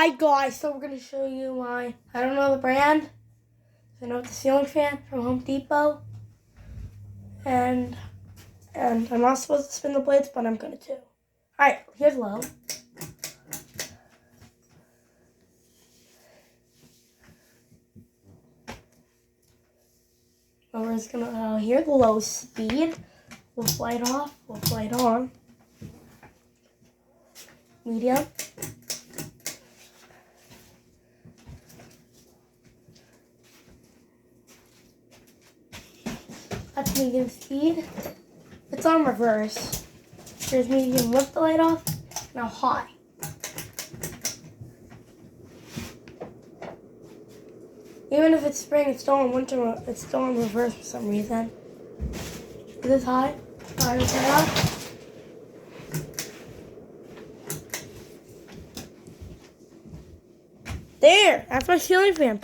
Alright guys, so we're going to show you my, I don't know the brand, I know it's a ceiling fan from Home Depot, and I'm not supposed to spin the blades, but I'm going to too. Alright, here's low. We're just going to, here's low speed. We'll fly it off, we'll fly it on. Medium. That's medium speed. It's on reverse. Here's medium, lift the light off. Now high. Even if it's spring, it's still on winter. It's still on reverse for some reason. Is this high? High, turn up. There. That's my ceiling fan.